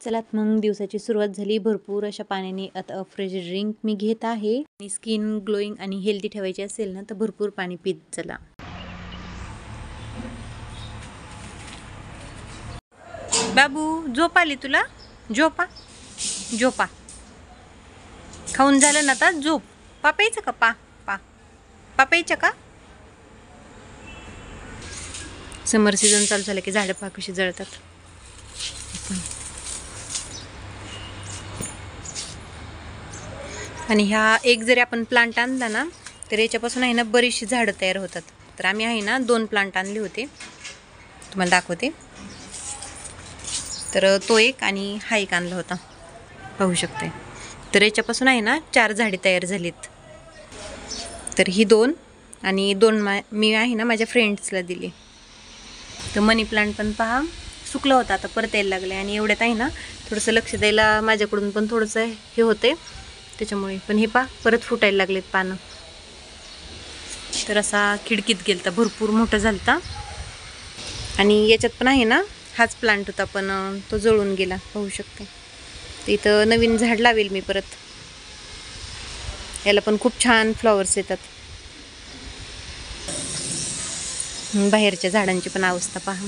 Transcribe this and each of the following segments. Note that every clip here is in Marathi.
चला मग दिवसाची सुरुवात झाली. भरपूर अशा पाण्याने आता फ्रेश ड्रिंक मी घेत आहे. आणि स्किन ग्लोईंग आणि हेल्दी ठेवायची असेल ना तर भरपूर पाणी पीत चला. बाबू झोप आली तुला? झोपा झोपा. खाऊन झालं ना आता झोप. पा प्यायचं का? पा पा पा प्यायचं का? समर सीझन चालू झालं की झाडं पा कशी जळतात. आणि ह्या एक जरी आपण प्लांट आणला ना तर याच्यापासून आहे ना बरीचशी झाडं तयार होतात. तर आम्ही आहे ना 2 प्लांट आणले होते, तुम्हाला दाखवते. तर तो एक आणि हा एक आणला होता, पाहू शकते. तर याच्यापासून आहे ना 4 झाडे तयार झालीत. तर ही 2 आणि 2 मी आहे ना माझ्या फ्रेंड्सला दिली. तर मनी प्लांट पण पहा सुकला होता, आता परत यायला लागले. आणि एवढ्यात आहे ना थोडंसं लक्ष द्यायला माझ्याकडून पण थोडंसं हे होते त्याच्यामुळे. पण हे पहा परत फुटायला लागलेत पानं. तर असा खिडकीत गेलता, भरपूर मोठं झालता. आणि याच्यात पण आहे ना हाच प्लांट होता पण तो जळून गेला, पाहू शकते. तर इथं नवीन झाड लावेल मी परत. याला पण खूप छान फ्लॉवर्स येतात. बाहेरच्या झाडांची पण अवस्था पहा.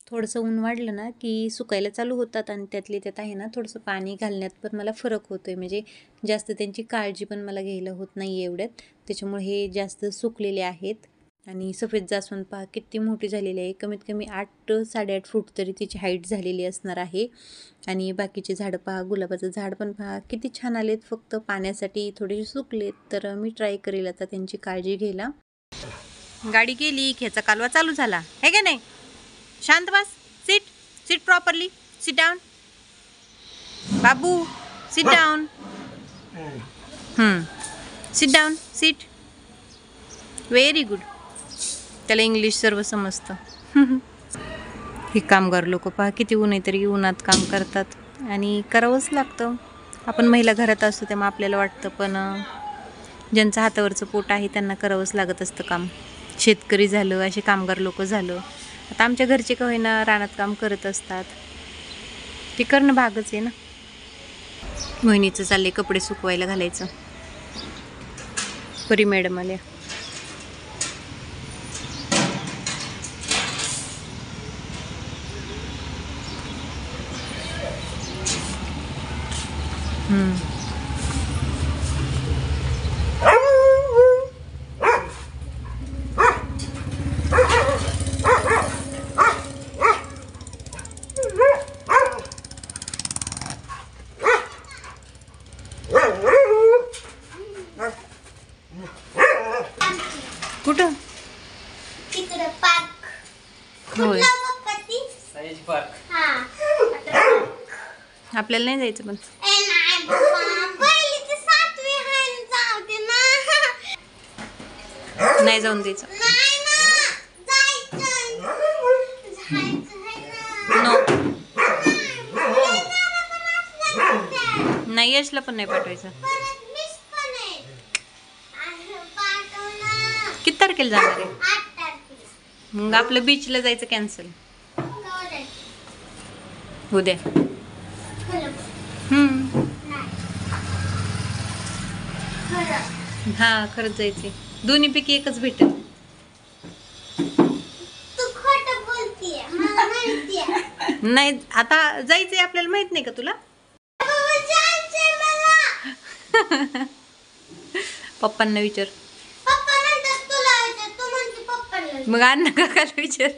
थोडंसं ऊन वाढलं ना की सुकायला चालू होतात. आणि त्यातले त्यात आहे ना थोडंसं पाणी घालण्यात पण मला फरक होतो आहे. म्हणजे जास्त त्यांची काळजी पण मला घ्यायला होत नाही एवढ्यात. त्याच्यामुळे हे जास्त सुकलेले आहेत. आणि सफेद जास्वंद पहा किती मोठी झालेली आहे. कमीत कमी 8-8.5 फूट तरी तिची हाईट झालेली असणार आहे. आणि बाकीचे झाडं पहा, गुलाबाचं झाड पण पहा किती छान आलेत. फक्त पाण्यासाठी थोडेसे सुकलेत. तर मी ट्राय करेल आता त्यांची काळजी घ्यायला. गाडी गेली, ह्याचा कालवा चालू झाला है का नाही? शांत बस. Sit properly. सिट डाऊन बाबू, sit down. Sit down, sit. Very good. त्याला इंग्लिश सर्व समजतं. हे कामगार लोक पहा किती ऊन आहे तरी उन्हात काम करतात. आणि करावंच लागतं. आपण महिला घरात असतो तेव्हा आपल्याला वाटतं, पण ज्यांचं हातावरचं पोट आहे त्यांना करावंच लागत असतं काम. शेतकरी झालं, असे कामगार लोक झालं. आता आमच्या घरचे का होईना रानात काम करत असतात. ते करणं भागच आहे ना. मोहिनीचं चालले कपडे सुकवायला घालायचं. परी मॅडम आल्या. कुठं? तिकडे पार्क. होय, साईज पार्क. आपल्याला नाही जायचं पण. नाही जाऊन द्यायचं. नाही यशला पण नाही पाठवायचं. किती तारखेला जाणार आहे? मग आपलं बीचला जायचं कॅन्सल. उद्या. हा खरंच जायचे. दोन्ही पैकी एकच भेटेल. नाही आता जायचंय आपल्याला, माहित नाही का तुला? पप्पांना विचार. मग अण्णा काकाला विचार.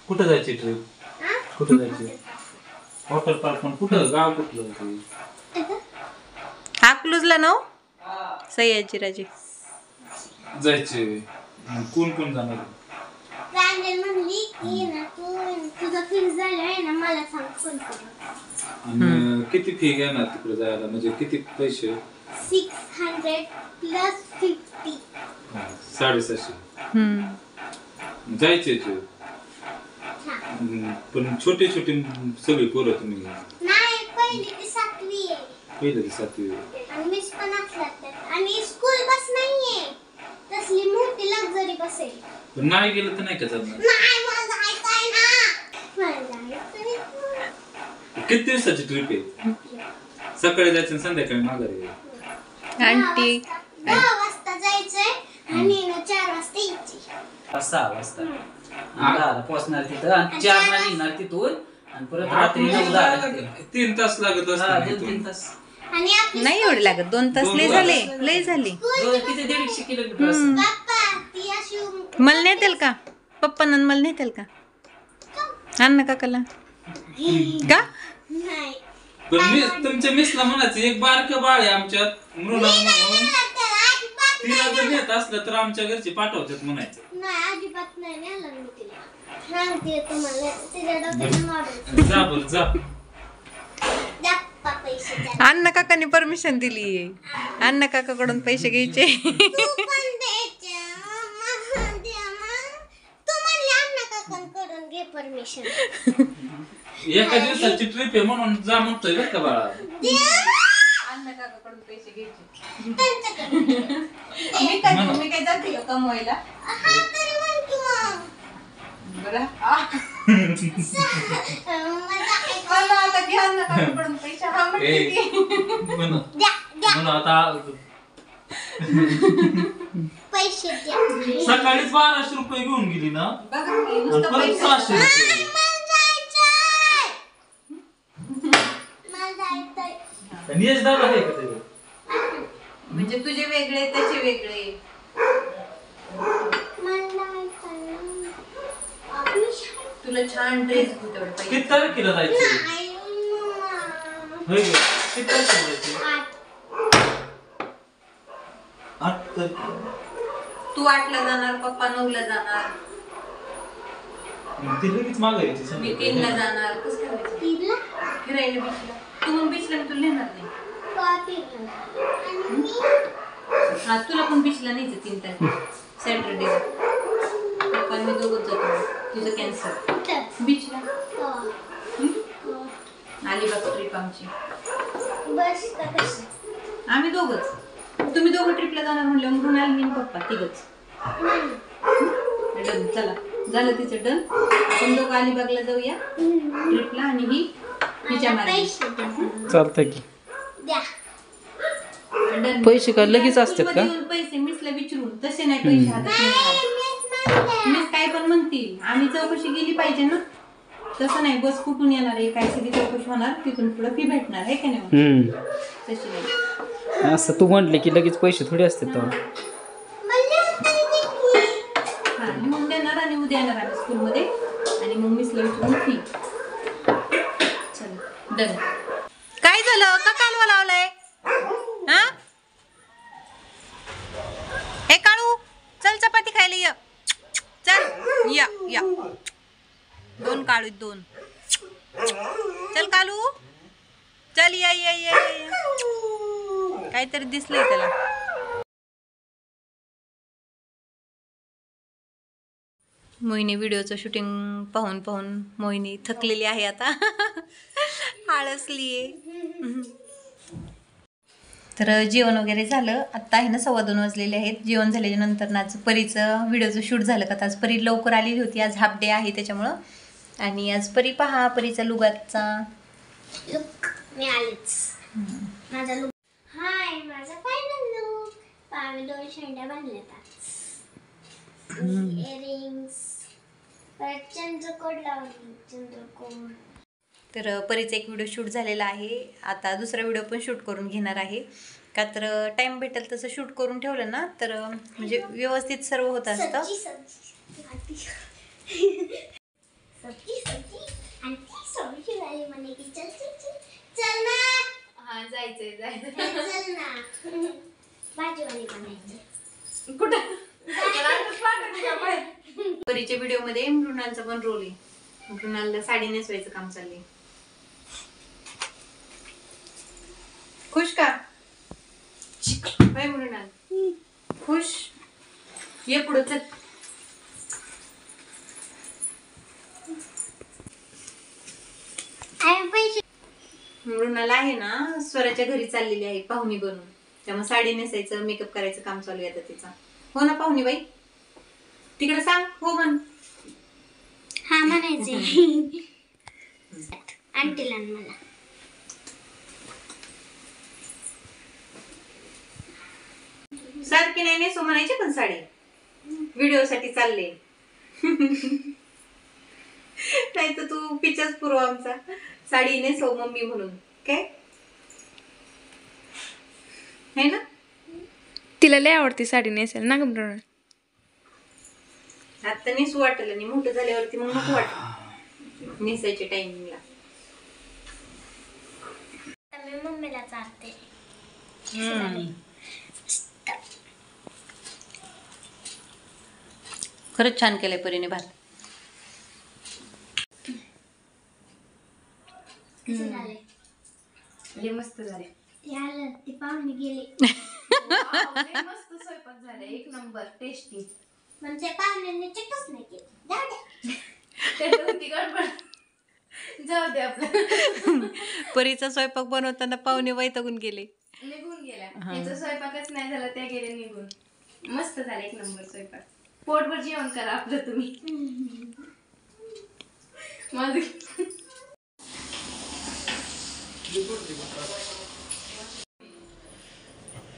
कुठं जायची ट्रिप? कुठं जायची? Water park. पण कुठं? गाव कुठलं? अकलूजला ना सह्याची राजे जायचे. कोण कोण जाणार? म्हणली की ना तुझा फिक्स झाला आहे ना, मला सांग फोन करून. आणि किती फी घेणार तिकडे जायला? म्हणजे किती पैसे? 600 प्लस 50. 750. जायचे तू. पण छोटे छोटे सगळे पोरं तुम्ही? नाही, पहिली ते 7वी आहे. पहिली ते 7वी. आणि मिस पण असतात. आणि स्कूल बस नाहीये. बसेल. पण नाही गेलं तर नाही का चालणार? नाही मला जायचंय ना. मला जायचंय. किती दिवसाची ट्रिप आहे? सकाळी जायचं आणि संध्याकाळी माघारी यायचं. आंटी 10 वाजता जायचंय आणि 4 वाजता यायची. 6 वाजता 10 पोहोचणार तिथं आणि 4 ला निघणार तिथून आणि परत रात्री 9-10 3 तास लागत असतात 2-3 तास. आणि आपली नाही एवढे लागत 2 तास लय झाले लय झाले. किती 150 किलोमीटर असं. बाप्पा ती अशी मला नेतील का पप्पांना मला नेतील का अण्णा काकाला का नाही. पण मी तुमच्या मिसला म्हणायचं एक बारकं बाळ आहे आमच्यात मृणाल म्हणून तिला जर नेत असलं तर आमच्या घरचे पाठवतात म्हणायचं. नाही अजिबात नाही नेलं मी तिला. सांगते तुम्हाला तिच्या डोक्यात मारून. जा बरं जा. द्या पप्पा पैसे द्या. अण्णा काकाने परमिशन दिली अण्णा काकाकडून पैसे घ्यायचे. तू पण द्यायचे. मग द्या मग. तू म्हणली अण्णा काकांकडून घे परमिशन. एका दिवसाची ट्रिप आहे म्हणून जा म्हणतोय बरं का बाळा. अण्णा काकाकडून पैसे घ्यायचे. मी काय जाते का कमवायला तरी म्हण की मग. बरं मला आता घ्या अण्णा काकाकडून पैसे हा म्हणते ए, की. म्हणू द्या द्या म्हणू आता पैसे द्या. सकाळीच 1200 रुपये घेऊन गेली ना बघा की, आणि नुसतं परत पैसे 600 रुपये. मला जायचंय. आणि यश दादा आहे का ते? म्हणजे तुझे वेगळे त्याचे वेगळे. तुला छान ड्रेस तेवढे पैसे किती तारखेला जायचं होय गं? किती तारखेला जायचं? 8 तारखेला. तू 8ला जाणार पप्पा 9ला जाणार मग ती लगेच मागायची मी संध्याकाळी. 3ला जाणार कसं करायचं फिरायला बीचला तू मग बीचला मी तुला नेणार नाही हा तुला पण बीचला न्यायचं 3 तारखेला सॅटर्डेला पप्पा मी दोघंच जातो तुझं कॅन्सल बीचला अलिबाग ट्रिप आमची बस का कसं आम्ही दोघंच तुम्ही दोघं ट्रिपला जाणार म्हणलं म्हणून आली मी आणि पप्पा तिघच डन चला झालं तिचं डन आपण दोघं अलिबागला जाऊया ट्रिपला आणि हिच्या मागे पैसे द्या. चालतंय की द्या. डन पैसे काय लगेच असतात का? स्कूलमध्ये येऊन पैसे मिसला विचारून तसे नाही पैसे हातात मिळणार मिस काय पण म्हणतील आम्ही चौकशी केली पाहिजे ना तसं नाही बस कुठून येणार आहे काय सगळी चौकशी होणार तिथून पुढे फी भेटणार आहे का नाही तशी नाही असं तू म्हटले की लगेच पैसे थोडे असतात तेव्हा. हा लिहून देणार आणि उद्या येणार आम्ही स्कूलमध्ये आणि मग मिसला विचारून फी चल डन काय झालं का कालवा लावलाय हा हे काळू चल चपाती खायला ये चल या या 2 काळू 2 चल कालू चल या या या या काहीतरी दिसलंय त्याला मोहिनी व्हिडिओचं शूटिंग पाहून पाहून मोहिनी थकलेली आहे आता आळसली आहे तर जेवण वगैरे झालं आत्ता आहे ना 2:15 वाजलेले आहेत जेवण झाल्याच्या नंतर ना आज परीचं व्हिडिओचं शूट झालं का आज परी लवकर आलेली होती आज हाफ डे आहे त्याच्यामुळं आणि आज परी पहा परीचा लुगाचा लुक मी आलीच माझा लुक हाय माझा फायनल लुक आम्ही 2 शेंड्या बांधल्यात इयरिंग्स परत चंद्रकोर लावली चंद्रकोर तर परीचा एक व्हिडिओ शूट झालेला आहे आता दुसरा व्हिडिओ पण शूट करून घेणार आहे का तर टाइम भेटेल तसं शूट करून ठेवलं ना तर म्हणजे व्यवस्थित सर्व होत असतं सब्जी वाली म्हणे की चल चल चल चल ना हा जायचंय चल ना भाजीवाली बनायची कुठं परीच्या व्हिडिओ मध्ये मृणालचा पण रोल आहे मृणालला साडी नेसवायचं काम चाललंय खुश का बाय मृणाल खुश ये पुढे चल मृणाल आहे ना स्वराच्या घरी चाललेली आहे पाहुणी बनून त्यामुळे साडी नेसायचं मेकअप करायचं काम चालू आहे आता तिचा हो ना पाहुणी बाई तिकडे सांग हो म्हण. हा म्हणायचे आंटीला आणि मला. सारखी नाही नेसो म्हणायची पण साडी व्हिडिओ साठी चालले. नाही तर तू पिचाच पुरव आमचा साडी नेसो मम्मी म्हणून काय है ना. तिला लय आवडती साडी नेसायला ना गं मृणाल. आता नेसू वाटलं आणि मोठं झाल्यावरती मग नको वाटलं नेसायच्या टाइमिंगला. आता मी मम्मीला चालते. खरंच छान केलंय परीने भात. कसं झालंय? लय मस्त झाले. ते आलं ते पाहुणे गेले. मस्त स्वयंपाक झाला एक नंबर टेस्टी. म्हणजे पाहुण्यांनी चेकच नाही केलं. जाऊ द्या. त्याच्यावरती गडबड जाऊ दे आपलं. परीचा स्वयंपाक बनवताना पाहुणे वैतागून गेले. निघून गेल्या. त्याचा स्वयंपाकच नाही झाला त्या गेले निघून. मस्त झाला एक नंबर स्वयंपाक. पोटभर जेवण करा आपलं तुम्ही. माझं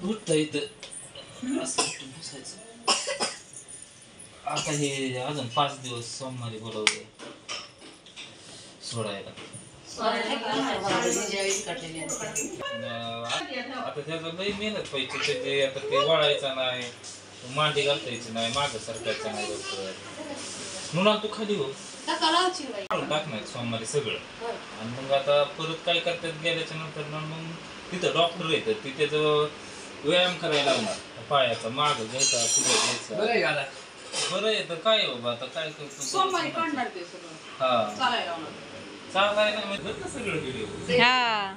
उठता इथं असं उठून बसायचं. आता हे अजून 5 दिवस सोमवारी बोलवले सोडायला. आता त्याचं लई मेहनत पाहिजे. त्याचे आता ते वळायचं नाही, मांडी घालता यायची नाही, मागं सरकायचं नाही लवकर. म्हणून तू खाली हो टाकणार सोमवारी सगळं. आणि मग आता परत काय करतात गेल्याच्या नंतर मग तिथं डॉक्टर येतात, ते त्याचं व्यायाम करायला लावणार. पायाचा माग घ्यायचा, पुढे घ्यायचा. बरं आहे तर काय हो आता काय करतो सोमवारी काढणार ते सगळं. हा चालायला लावणार. चालायला म्हणजे सगळं व्हिडिओ. हा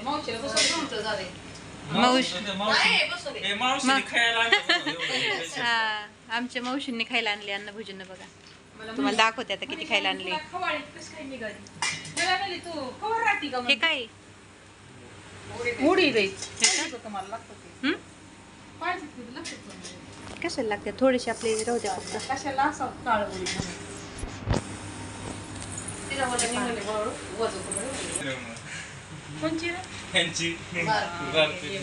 मावशीला कसं नव्हतं झालंय. मावशीने खायला आणलं एवढं. हा आमच्या मावशींनी खायला आणले अन्नभोजन बघा. तुम्हाला दाखवते आता किती खायला आणले. खवाळीत कसं काय निघाली? त्याला म्हणली तू खबर राहती का हे काय उडी द्यायची तुम्हाला लागतं ते. हं? पाहिजे की लक्षात कशाला लागते थोडेसे आपले राहू द्या फक्त. कशाला असं काळ उडी तिला बोलले निघाले बरोबर वजन कोणची रे? त्यांची बारकी.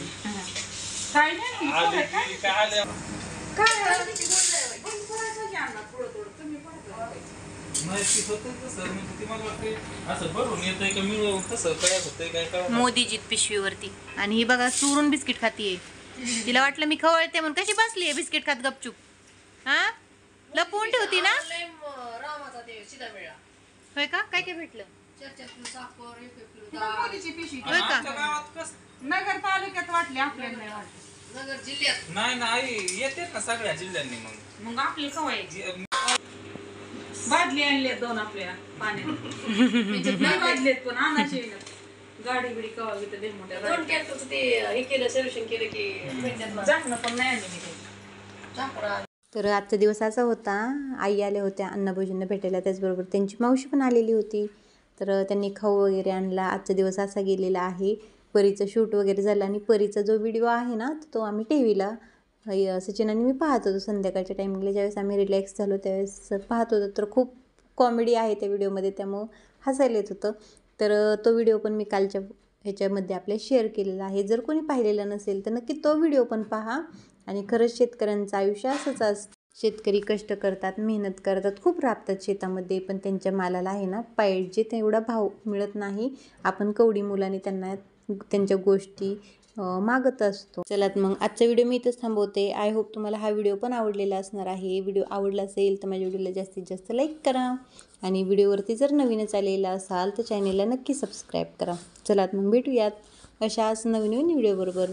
काय नाही आले की काय आले. काय बंद करायचं की अण्णा थोडं थोडं तुम्ही पण माहिती होतं कसं म्हणजे ती मला वाटते असं भरून येतंय का मिळून कसं काय होतंय काय काय. मोदीजीत पिशवीवरती आणि ही बघा चुरून बिस्किट खातीये. तिला वाटलं मी खवळते म्हणून कशी बसलीये बिस्किट खात गपचूप. हा लपवून ठेवती ना. रामाचा ते सीधा वेळा होय का काय काय भेटलं. मोदीची पिशवी होय का आमच्या गावात कसं नगरपालिकेत वाटली आपल्याला नाही वाटली. नगर जिल्ह्यात नाही नाही येतात ना सगळ्या जिल्ह्यांनी मग आपली खवायची बादली आणले 2 आपल्या पाण्यात बादलेत पण आणायचे गाडी बिडी कवा घेत दे मोठ्या 2 ट्रॅक्टरचं ते हे केलं सोल्युशन केलं की झाकणं पण नाही आणले. तर आजचा दिवस असा होता. आई आल्या होत्या अन्नभोजन भेटायला, त्याचबरोबर त्यांची मावशी पण आलेली होती. तर त्यांनी खाऊ वगैरे आणला. आजचा दिवस असा गेलेला आहे. परीचं शूट वगैरे झालं आणि परीचा जो व्हिडिओ आहे ना तो आम्ही टीव्हीला सचिन आणि मी पाहत होतो संध्याकाळच्या टायमिंगला. ज्यावेळेस आम्ही रिलॅक्स झालो त्यावेळेस पाहत होतो. तर खूप कॉमेडी आहे त्या व्हिडिओमध्ये, त्यामुळं हसायला येत होतं. तर तो व्हिडिओ पण मी कालच्या ह्याच्यामध्ये आपल्या शेअर केलेला आहे. जर कोणी पाहिलेला नसेल तर नक्की तो व्हिडिओ पण पहा. आणि खरंच शेतकऱ्यांचं आयुष्य असंच असतं. शेतकरी कष्ट करतात, मेहनत करतात, खूप राबतात शेतामध्ये, पण त्यांच्या मालाला आहे ना पाहिजे तेवढा भाव मिळत नाही. आपण कवडी मुलाने त्यांना त्यांच्या गोष्टी मागत असतो. चला मग आजचा व्हिडिओ मी इथंच थांबवते. आय होप तुम्हाला हा व्हिडिओ पण आवडलेला असणार आहे. व्हिडिओ आवडला असेल तर माझ्या व्हिडिओला जास्तीत जास्त लाईक करा आणि व्हिडिओवरती जर नवीनच आलेला असाल तर चॅनेलला नक्की सबस्क्राईब करा. चला मग भेटूयात अशाच नवीन व्हिडिओबरोबर.